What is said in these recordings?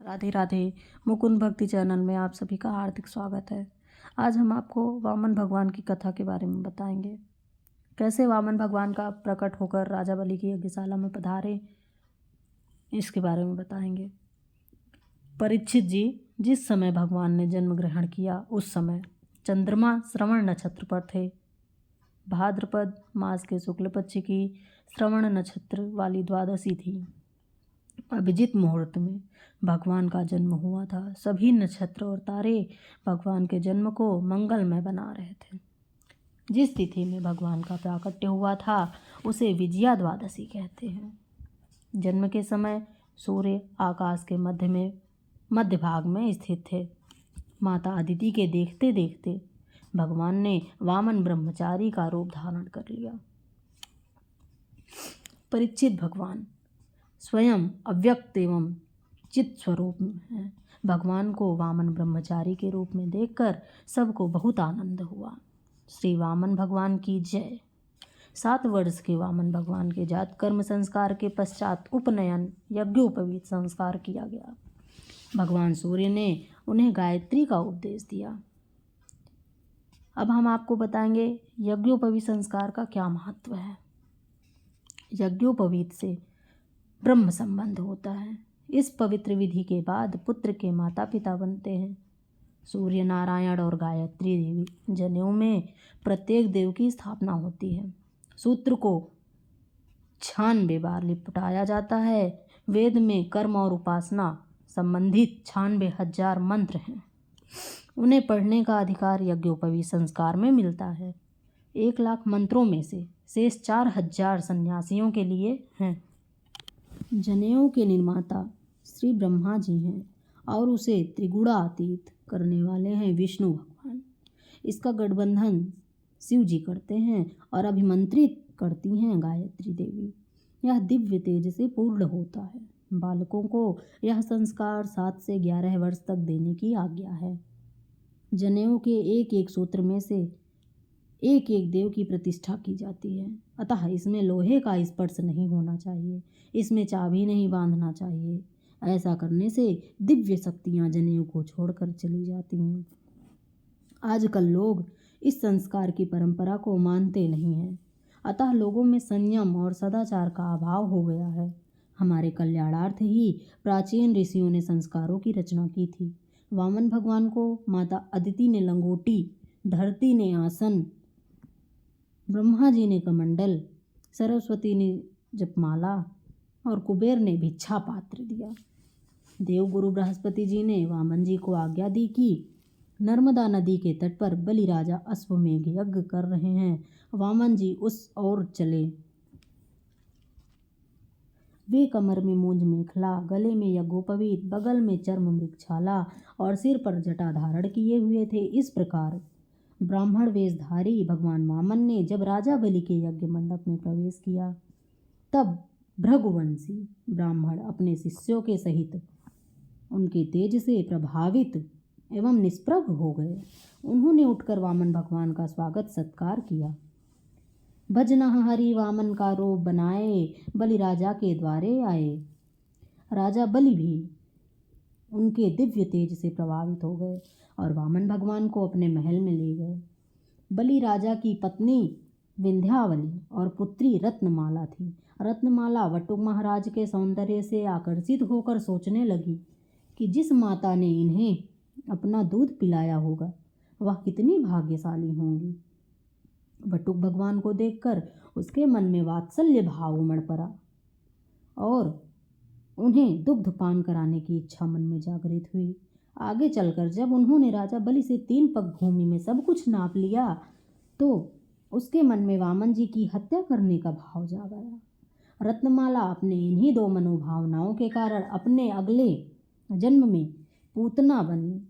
राधे राधे। मुकुंद भक्ति चैनल में आप सभी का हार्दिक स्वागत है। आज हम आपको वामन भगवान की कथा के बारे में बताएंगे। कैसे वामन भगवान का प्रकट होकर राजा बलि की यज्ञशाला में पधारे, इसके बारे में बताएंगे। परीक्षित जी, जिस समय भगवान ने जन्म ग्रहण किया उस समय चंद्रमा श्रवण नक्षत्र पर थे। भाद्रपद मास के शुक्ल पक्ष की श्रवण नक्षत्र वाली द्वादशी थी। अभिजीत मुहूर्त में भगवान का जन्म हुआ था। सभी नक्षत्र और तारे भगवान के जन्म को मंगलमय बना रहे थे। जिस तिथि में भगवान का प्राकट्य हुआ था उसे विजया द्वादशी कहते हैं। जन्म के समय सूर्य आकाश के मध्य भाग में स्थित थे। माता अदिति के देखते देखते भगवान ने वामन ब्रह्मचारी का रूप धारण कर लिया। परीक्षित भगवान स्वयं अव्यक्त एवं चित स्वरूप है। भगवान को वामन ब्रह्मचारी के रूप में देखकर सबको बहुत आनंद हुआ। श्री वामन भगवान की जय। 7 वर्ष के वामन भगवान के जात कर्म संस्कार के पश्चात उपनयन यज्ञोपवीत संस्कार किया गया। भगवान सूर्य ने उन्हें गायत्री का उपदेश दिया। अब हम आपको बताएंगे यज्ञोपवीत संस्कार का क्या महत्व है। यज्ञोपवीत से ब्रह्म संबंध होता है। इस पवित्र विधि के बाद पुत्र के माता पिता बनते हैं। सूर्य नारायण और गायत्री देवी जनेऊ में प्रत्येक देव की स्थापना होती है। सूत्र को 96 बार लिपटाया जाता है। वेद में कर्म और उपासना संबंधित 96,000 मंत्र हैं। उन्हें पढ़ने का अधिकार यज्ञोपवीत संस्कार में मिलता है। 1,00,000 मंत्रों में से शेष 4,000 सन्यासियों के लिए हैं। जनेऊ के निर्माता श्री ब्रह्मा जी हैं और उसे त्रिगुणातीत करने वाले हैं विष्णु भगवान। इसका गठबंधन शिव जी करते हैं और अभिमंत्रित करती हैं गायत्री देवी। यह दिव्य तेज से पूर्ण होता है। बालकों को यह संस्कार 7 से 11 वर्ष तक देने की आज्ञा है। जनेऊ के एक एक सूत्र में से एक एक देव की प्रतिष्ठा की जाती है। अतः इसमें लोहे का स्पर्श नहीं होना चाहिए। इसमें चाबी नहीं बांधना चाहिए। ऐसा करने से दिव्य शक्तियां जनेऊ को छोड़कर चली जाती हैं। आजकल लोग इस संस्कार की परंपरा को मानते नहीं हैं। अतः लोगों में संयम और सदाचार का अभाव हो गया है। हमारे कल्याणार्थ ही प्राचीन ऋषियों ने संस्कारों की रचना की थी। वामन भगवान को माता अदिति ने लंगोटी, धरती ने आसन, ब्रह्मा जी ने कमंडल, सरस्वती ने जपमाला और कुबेर ने भिक्षा पात्र दिया। देवगुरु बृहस्पति जी ने वामन जी को आज्ञा दी कि नर्मदा नदी के तट पर बलि राजा अश्वमेघ यज्ञ कर रहे हैं, वामन जी उस ओर चले। वे कमर में मूंज मेखला, गले में यज्ञोपवीत, बगल में चर्म मृगछाला और सिर पर जटा धारण किए हुए थे। इस प्रकार ब्राह्मण वेशधारी भगवान वामन ने जब राजा बलि के यज्ञ मंडप में प्रवेश किया तब भृगुवंशी ब्राह्मण अपने शिष्यों के सहित उनके तेज से प्रभावित एवं निष्प्रभ हो गए। उन्होंने उठकर वामन भगवान का स्वागत सत्कार किया। भजनः हरि वामन का रूप बनाए बलि राजा के द्वारे आए। राजा बलि भी उनके दिव्य तेज से प्रभावित हो गए और वामन भगवान को अपने महल में ले गए। बलि राजा की पत्नी विंध्यावली और पुत्री रत्नमाला थी। रत्नमाला वटुक महाराज के सौंदर्य से आकर्षित होकर सोचने लगी कि जिस माता ने इन्हें अपना दूध पिलाया होगा वह कितनी भाग्यशाली होंगी। वटुक भगवान को देखकर उसके मन में वात्सल्य भाव उमड़ पड़ा और उन्हें दुग्ध पान कराने की इच्छा मन में जागृत हुई। आगे चलकर जब उन्होंने राजा बलि से 3 पग भूमि में सब कुछ नाप लिया तो उसके मन में वामन जी की हत्या करने का भाव जाग आया। रत्नमाला अपने इन्हीं 2 मनोभावनाओं के कारण अपने अगले जन्म में पूतना बनी,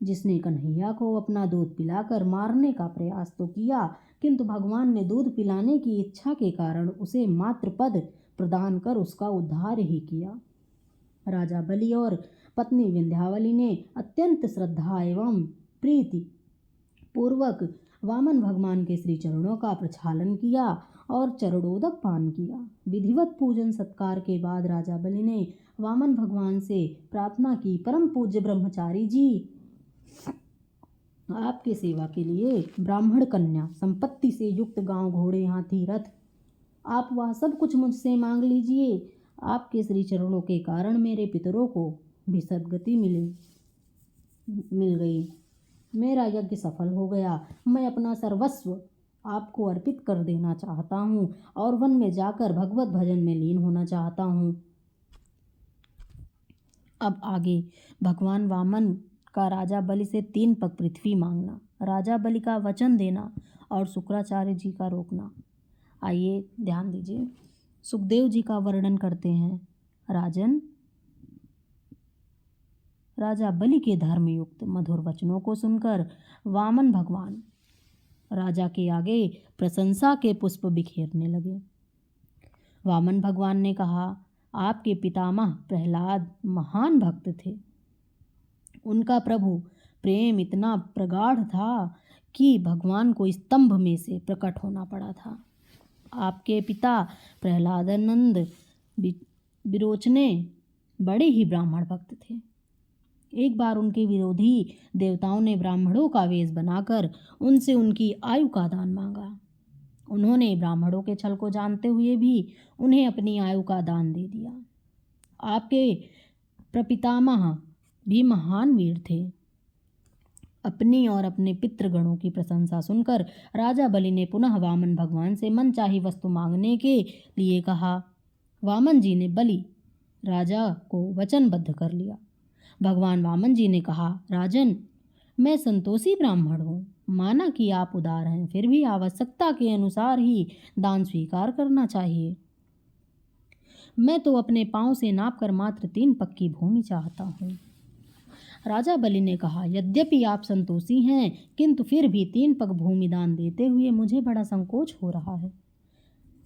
जिसने कन्हैया को अपना दूध पिलाकर मारने का प्रयास तो किया, किंतु भगवान ने दूध पिलाने की इच्छा के कारण उसे मातृपद प्रदान कर उसका उद्धार ही किया। राजा बलि और पत्नी विंध्यावली ने अत्यंत श्रद्धा एवं प्रीति पूर्वक वामन भगवान के श्री चरणों का प्रक्षालन किया और चरणोदक पान किया। विधिवत पूजन सत्कार के बाद राजा बलि ने वामन भगवान से प्रार्थना की, परम पूज्य ब्रह्मचारी जी, आपके सेवा के लिए ब्राह्मण कन्या, संपत्ति से युक्त गांव, घोड़े, हाथी, रथ, आप वह सब कुछ मुझसे मांग लीजिए। आपके श्री चरणों के कारण मेरे पितरों को भी सद्गति मिल गई। मेरा यज्ञ सफल हो गया। मैं अपना सर्वस्व आपको अर्पित कर देना चाहता हूँ और वन में जाकर भगवत भजन में लीन होना चाहता हूँ। अब आगे भगवान वामन का राजा बलि से 3 पग पृथ्वी मांगना, राजा बलि का वचन देना और शुक्राचार्य जी का रोकना। आइए ध्यान दीजिए। सुखदेव जी का वर्णन करते हैं। राजन, राजा बलि के धर्मयुक्त मधुर वचनों को सुनकर वामन भगवान राजा के आगे प्रशंसा के पुष्प बिखेरने लगे। वामन भगवान ने कहा, आपके पितामह प्रहलाद महान भक्त थे। उनका प्रभु प्रेम इतना प्रगाढ़ था कि भगवान को स्तंभ में से प्रकट होना पड़ा था। आपके पिता प्रहलादानंद विरोचने बड़े ही ब्राह्मण भक्त थे। एक बार उनके विरोधी देवताओं ने ब्राह्मणों का वेश बनाकर उनसे उनकी आयु का दान मांगा। उन्होंने ब्राह्मणों के छल को जानते हुए भी उन्हें अपनी आयु का दान दे दिया। आपके प्रपितामह भी महान वीर थे। अपनी और अपने पितृगणों की प्रशंसा सुनकर राजा बलि ने पुनः वामन भगवान से मनचाही वस्तु मांगने के लिए कहा। वामन जी ने बलि राजा को वचनबद्ध कर लिया। भगवान वामन जी ने कहा, राजन, मैं संतोषी ब्राह्मण हूँ। माना कि आप उदार हैं, फिर भी आवश्यकता के अनुसार ही दान स्वीकार करना चाहिए। मैं तो अपने पांव से नापकर मात्र 3 पग की भूमि चाहता हूँ। राजा बलि ने कहा, यद्यपि आप संतोषी हैं, किंतु फिर भी 3 पग भूमि दान देते हुए मुझे बड़ा संकोच हो रहा है।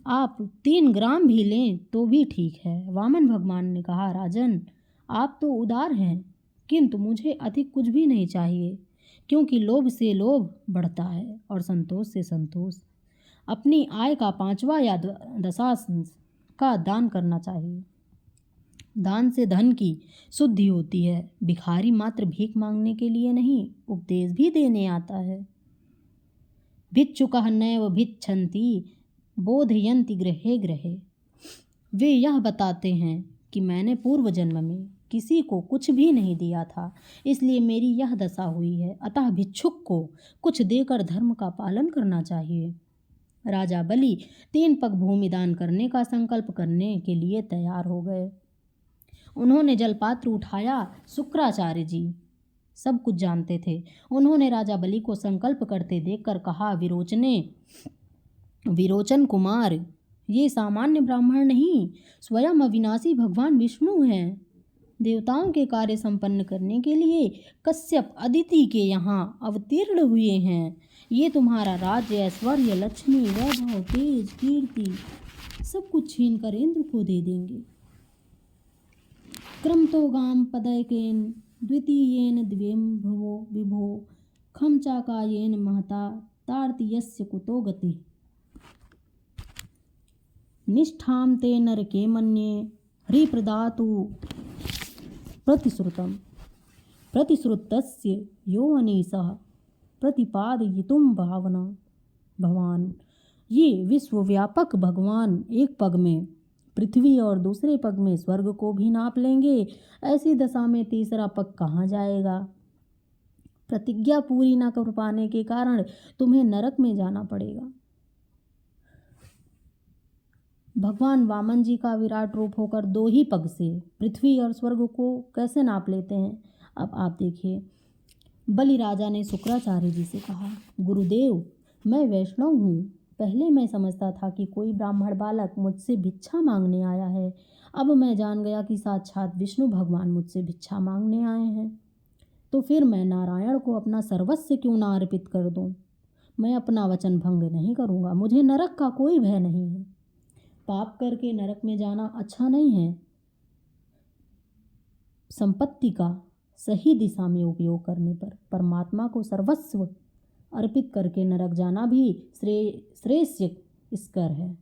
आप 3 ग्राम भी लें तो भी ठीक है। वामन भगवान ने कहा, राजन, आप तो उदार हैं, किंतु मुझे अधिक कुछ भी नहीं चाहिए, क्योंकि लोभ से लोभ बढ़ता है और संतोष से संतोष। अपनी आय का 5वां या 10वां का दान करना चाहिए। दान से धन की शुद्धि होती है। भिखारी मात्र भीख मांगने के लिए नहीं, उपदेश भी देने आता है। भिक्षुकः नैव भिक्षन्ति बोधयन्ति गृहे गृहे। वे यह बताते हैं कि मैंने पूर्व जन्म में किसी को कुछ भी नहीं दिया था, इसलिए मेरी यह दशा हुई है। अतः भिक्षुक को कुछ देकर धर्म का पालन करना चाहिए। राजा बलि 3 पग भूमि दान करने का संकल्प करने के लिए तैयार हो गए। उन्होंने जलपात्र उठाया। शुक्राचार्य जी सब कुछ जानते थे। उन्होंने राजा बलि को संकल्प करते देखकर कहा, विरोचन कुमार, ये सामान्य ब्राह्मण नहीं, स्वयं अविनाशी भगवान विष्णु हैं। देवताओं के कार्य संपन्न करने के लिए कश्यप अदिति के यहाँ अवतीर्ण हुए हैं। ये तुम्हारा राज्य, ऐश्वर्य, लक्ष्मी, वैभव, तेज, कीर्ति सब कुछ छीन कर इंद्र को दे देंगे। क्रमतोगाम पदैकेन द्वितीयेन द्वेम भवो विभो खम चाकायेन महता तार्तियस्य कुतो गति। निष्ठाम ते नरके मन्ये ह्रीप्रदातु प्रतिश्रुतस्य यो अनीसः प्रतिपादयितुं भवान। ये विश्वव्यापक भगवान एक पग में पृथ्वी और दूसरे पग में स्वर्ग को भी नाप लेंगे। ऐसी दशा में तीसरा पग कहाँ जाएगा? प्रतिज्ञा पूरी न कर पाने के कारण तुम्हें नरक में जाना पड़ेगा। भगवान वामन जी का विराट रूप होकर 2 ही पग से पृथ्वी और स्वर्ग को कैसे नाप लेते हैं? अब आप देखिए। बलि राजा ने शुक्राचार्य जी से कहा, गुरुदेव, मैं वैष्णव हूँ। पहले मैं समझता था कि कोई ब्राह्मण बालक मुझसे भिक्षा मांगने आया है। अब मैं जान गया कि साक्षात विष्णु भगवान मुझसे भिक्षा मांगने आए हैं। तो फिर मैं नारायण को अपना सर्वस्व क्यों न अर्पित कर दूं? मैं अपना वचन भंग नहीं करूँगा। मुझे नरक का कोई भय नहीं है। पाप करके नरक में जाना अच्छा नहीं है। संपत्ति का सही दिशा में उपयोग करने पर परमात्मा को सर्वस्व अर्पित करके नरक जाना भी श्रेयस्कर है।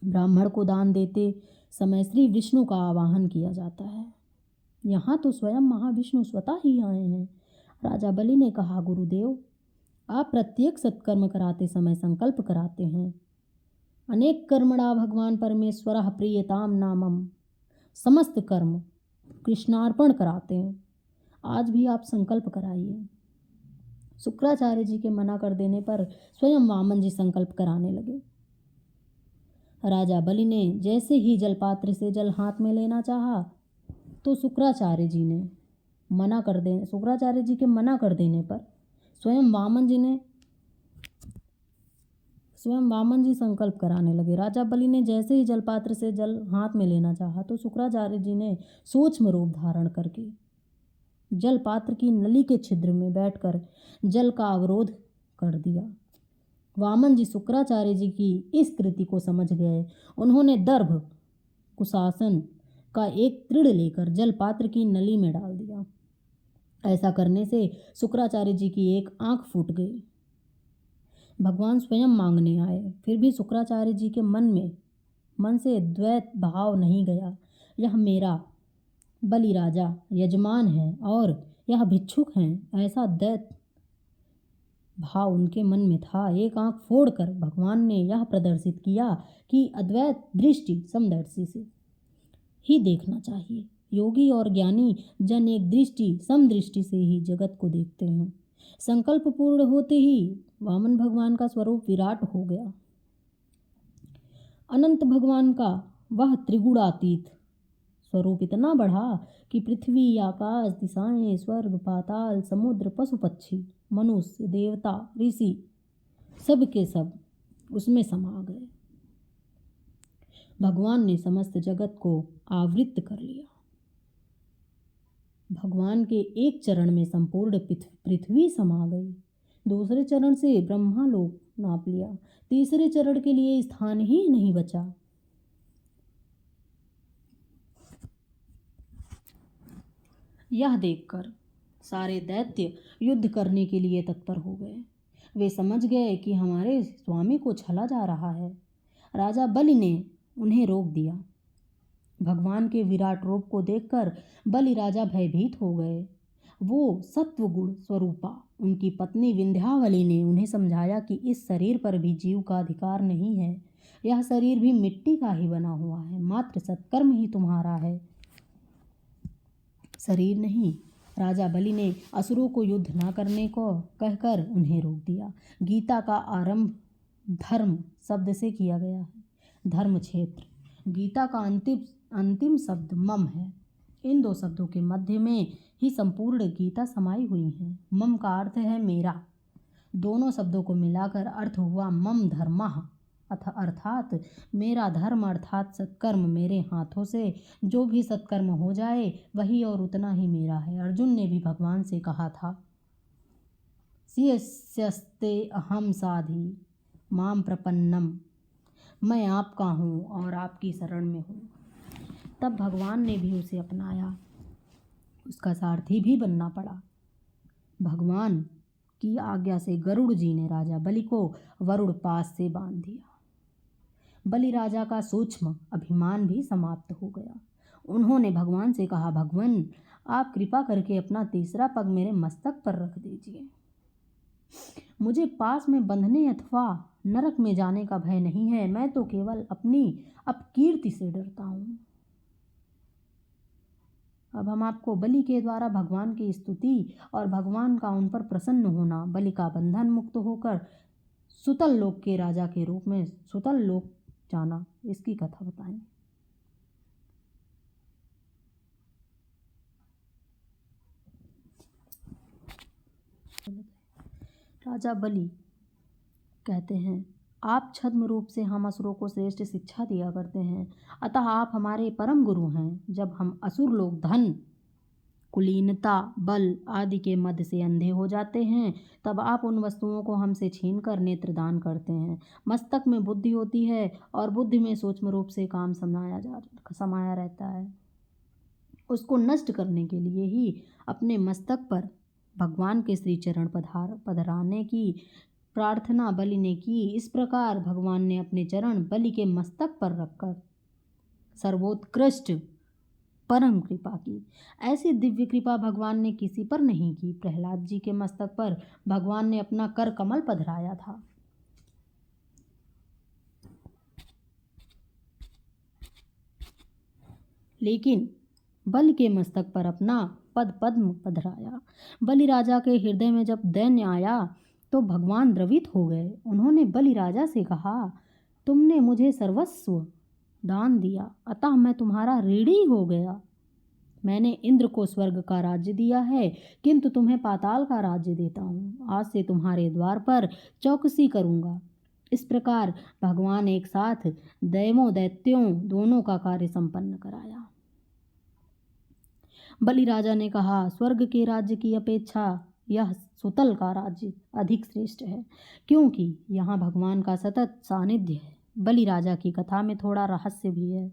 ब्राह्मण को दान देते समय श्री विष्णु का आवाहन किया जाता है। यहाँ तो स्वयं महाविष्णु स्वतः ही आए हैं। राजा बलि ने कहा, गुरुदेव, आप प्रत्येक सत्कर्म कराते समय संकल्प कराते हैं। अनेक कर्मणा भगवान परमेश्वरः प्रियताम नामम, समस्त कर्म कृष्णार्पण कराते हैं। आज भी आप संकल्प कराइए। शुक्राचार्य जी के मना कर देने पर स्वयं वामन जी संकल्प कराने लगे। राजा बलि ने जैसे ही जलपात्र से जल हाथ में लेना चाहा तो शुक्राचार्य जी के मना कर देने पर स्वयं वामन जी संकल्प कराने लगे। राजा बलि ने जैसे ही जलपात्र से जल हाथ में लेना चाहा तो शुक्राचार्य जी ने सूक्ष्म रूप धारण करके जलपात्र की नली के छिद्र में बैठकर जल का अवरोध कर दिया। वामन जी शुक्राचार्य जी की इस कृति को समझ गए। उन्होंने दर्भ कुशासन का एक तृण लेकर जलपात्र की नली में डाल दिया। ऐसा करने से शुक्राचार्य जी की एक आंख फूट गई। भगवान स्वयं मांगने आए, फिर भी शुक्राचार्य जी के मन से द्वैत भाव नहीं गया। यह मेरा बलि राजा यजमान है और यह भिक्षुक हैं, ऐसा दैत भाव उनके मन में था। एक आंख फोड़कर भगवान ने यह प्रदर्शित किया कि अद्वैत दृष्टि समदर्शी से ही देखना चाहिए। योगी और ज्ञानी जन एक समदृष्टि से ही जगत को देखते हैं। संकल्प पूर्ण होते ही वामन भगवान का स्वरूप विराट हो गया। अनंत भगवान का वह त्रिगुणातीत स्वरूप इतना बढ़ा कि पृथ्वी, आकाश, दिशाएं, स्वर्ग, पाताल, समुद्र, पशु पक्षी, मनुष्य, देवता, ऋषि सब के सब उसमें समा गए। भगवान ने समस्त जगत को आवृत्त कर लिया। भगवान के एक चरण में संपूर्ण पृथ्वी समा गई। दूसरे चरण से ब्रह्मा लोक नाप लिया। तीसरे चरण के लिए स्थान ही नहीं बचा। यह देखकर सारे दैत्य युद्ध करने के लिए तत्पर हो गए। वे समझ गए कि हमारे स्वामी को छला जा रहा है। राजा बलि ने उन्हें रोक दिया। भगवान के विराट रूप को देखकर बलि राजा भयभीत हो गए। वो सत्वगुण स्वरूपा उनकी पत्नी विंध्यावली ने उन्हें समझाया कि इस शरीर पर भी जीव का अधिकार नहीं है। यह शरीर भी मिट्टी का ही बना हुआ है। मात्र सत्कर्म ही तुम्हारा है, शरीर नहीं। राजा बलि ने असुरों को युद्ध न करने को कहकर उन्हें रोक दिया। गीता का आरंभ धर्म शब्द से किया गया है। धर्म क्षेत्र। गीता का अंतिम शब्द मम है। इन दो शब्दों के मध्य में ही संपूर्ण गीता समाई हुई है। मम का अर्थ है मेरा। दोनों शब्दों को मिलाकर अर्थ हुआ मम धर्मः, अर्थात मेरा धर्म, अर्थात सत्कर्म। मेरे हाथों से जो भी सत्कर्म हो जाए वही और उतना ही मेरा है। अर्जुन ने भी भगवान से कहा था, सियस्ते अहम साधि माम प्रपन्नम, मैं आपका हूँ और आपकी शरण में हूँ। तब भगवान ने भी उसे अपनाया, उसका सारथी भी बनना पड़ा। भगवान की आज्ञा से गरुड़ जी ने राजा बलि को वरुण पास से बांध दिया। बलि राजा का सूक्ष्म अभिमान भी समाप्त हो गया। उन्होंने भगवान से कहा, भगवान, आप कृपा करके अपना तीसरा पग मेरे मस्तक पर रख दीजिए। मुझे पास में बंधने अथवा नरक में जाने का भय नहीं है। मैं तो केवल अपनी अपकीर्ति से डरता हूँ। अब हम आपको बलि के द्वारा भगवान की स्तुति और भगवान का उन पर प्रसन्न होना, बलि का बंधन मुक्त होकर सुतल लोक के राजा के रूप में सुतल लोक जाना, इसकी कथा बताएं। राजा बलि कहते हैं, आप छद्म रूप से हम असुरों को श्रेष्ठ शिक्षा दिया करते हैं, अतः आप हमारे परम गुरु हैं। जब हम असुर लोग धन, कुलीनता, बल आदि के मद से अंधे हो जाते हैं, तब आप उन वस्तुओं को हमसे छीनकर नेत्र दान करते हैं। मस्तक में बुद्धि होती है और बुद्धि में सूक्ष्म रूप से काम समाया रहता है। उसको नष्ट करने के लिए ही अपने मस्तक पर भगवान के श्री चरण पधराने की प्रार्थना बलि ने की। इस प्रकार भगवान ने अपने चरण बलि के मस्तक पर रखकर सर्वोत्कृष्ट परम कृपा की। ऐसी दिव्य कृपा भगवान ने किसी पर नहीं की। प्रहलाद जी के मस्तक पर भगवान ने अपना कर कमल पधराया था। लेकिन बलि के मस्तक पर अपना पद पद्म पधराया। बलि राजा के हृदय में जब दैन्य आया तो भगवान द्रवित हो गए। उन्होंने बलि राजा से कहा, तुमने मुझे सर्वस्व दान दिया, अतः मैं तुम्हारा ऋणी हो गया। मैंने इंद्र को स्वर्ग का राज्य दिया है, किंतु तुम्हें पाताल का राज्य देता हूँ। आज से तुम्हारे द्वार पर चौकसी करूँगा। इस प्रकार भगवान एक साथ दैवों दैत्यों दोनों का कार्य संपन्न कराया। बलि राजा ने कहा, स्वर्ग के राज्य की अपेक्षा यह सुतल का राज्य अधिक श्रेष्ठ है, क्योंकि यहाँ भगवान का सतत सानिध्य है। बलि राजा की कथा में थोड़ा रहस्य भी है।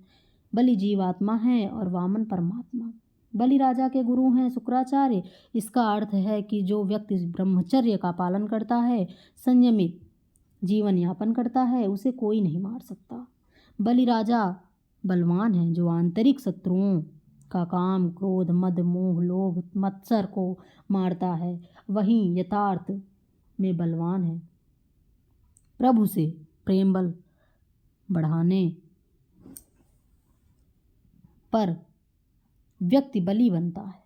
बलि जीवात्मा है और वामन परमात्मा। बलि राजा के गुरु हैं शुक्राचार्य। इसका अर्थ है कि जो व्यक्ति ब्रह्मचर्य का पालन करता है, संयमित जीवन यापन करता है, उसे कोई नहीं मार सकता। बलि राजा बलवान है, जो आंतरिक शत्रुओं का काम, क्रोध, मद, मोह, लोभ, मत्सर को मारता है, वहीं यथार्थ में बलवान है। प्रभु से प्रेम बल बढ़ाने पर व्यक्ति बलि बनता है।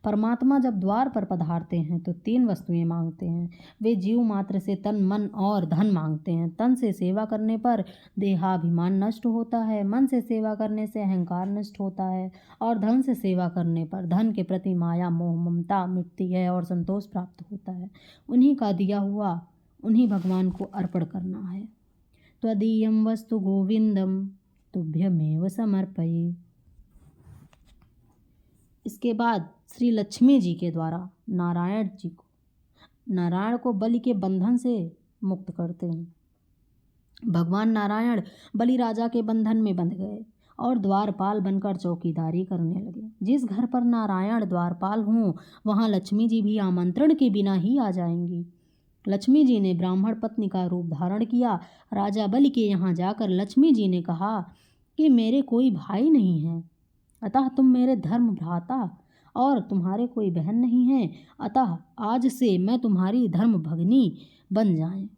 परमात्मा जब द्वार पर पधारते हैं तो 3 वस्तुएं मांगते हैं। वे जीव मात्र से तन, मन और धन मांगते हैं। तन से सेवा करने पर देहाभिमान नष्ट होता है, मन से सेवा करने से अहंकार नष्ट होता है, और धन से सेवा करने पर धन के प्रति माया, मोह, ममता मिटती है और संतोष प्राप्त होता है। उन्हीं का दिया हुआ उन्हीं भगवान को अर्पण करना है। त्वदीयं वस्तु गोविंदम तुभ्यमेव समर्पये। इसके बाद श्री लक्ष्मी जी के द्वारा नारायण को बलि के बंधन से मुक्त करते हैं। भगवान नारायण बलि राजा के बंधन में बंध गए और द्वारपाल बनकर चौकीदारी करने लगे। जिस घर पर नारायण द्वारपाल हों, वहाँ लक्ष्मी जी भी आमंत्रण के बिना ही आ जाएंगी। लक्ष्मी जी ने ब्राह्मण पत्नी का रूप धारण किया। राजा बलि के यहाँ जाकर लक्ष्मी जी ने कहा कि मेरे कोई भाई नहीं है, अतः तुम मेरे धर्म भ्राता, और तुम्हारे कोई बहन नहीं है, अतः आज से मैं तुम्हारी धर्म भगिनी बन जाएं।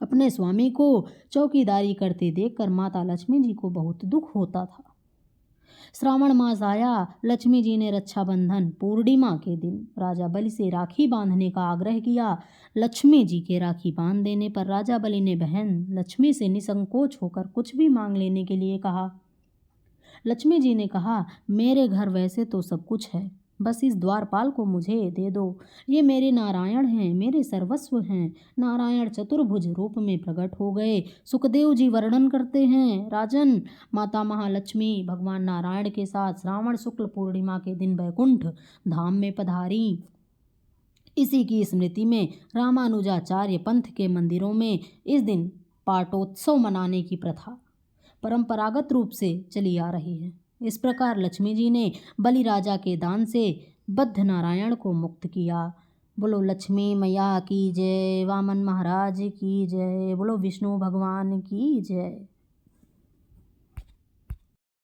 अपने स्वामी को चौकीदारी करते देखकर माता लक्ष्मी जी को बहुत दुख होता था। श्रावण मास आया। लक्ष्मी जी ने रक्षाबंधन पूर्णिमा के दिन राजा बलि से राखी बांधने का आग्रह किया। लक्ष्मी जी के राखी बांध देने पर राजा बलि ने बहन लक्ष्मी से निसंकोच होकर कुछ भी मांग लेने के लिए कहा। लक्ष्मी जी ने कहा, मेरे घर वैसे तो सब कुछ है, बस इस द्वारपाल को मुझे दे दो। ये मेरे नारायण हैं, मेरे सर्वस्व हैं। नारायण चतुर्भुज रूप में प्रकट हो गए। सुखदेव जी वर्णन करते हैं, राजन, माता महालक्ष्मी भगवान नारायण के साथ श्रावण शुक्ल पूर्णिमा के दिन वैकुंठ धाम में पधारी। इसी की स्मृति में रामानुजाचार्य पंथ के मंदिरों में इस दिन पाटोत्सव मनाने की प्रथा परंपरागत रूप से चली आ रही है। इस प्रकार लक्ष्मी जी ने बलि राजा के दान से बद्ध नारायण को मुक्त किया। बोलो लक्ष्मी मैया की जय, वामन महाराज की जय, बोलो विष्णु भगवान की जय।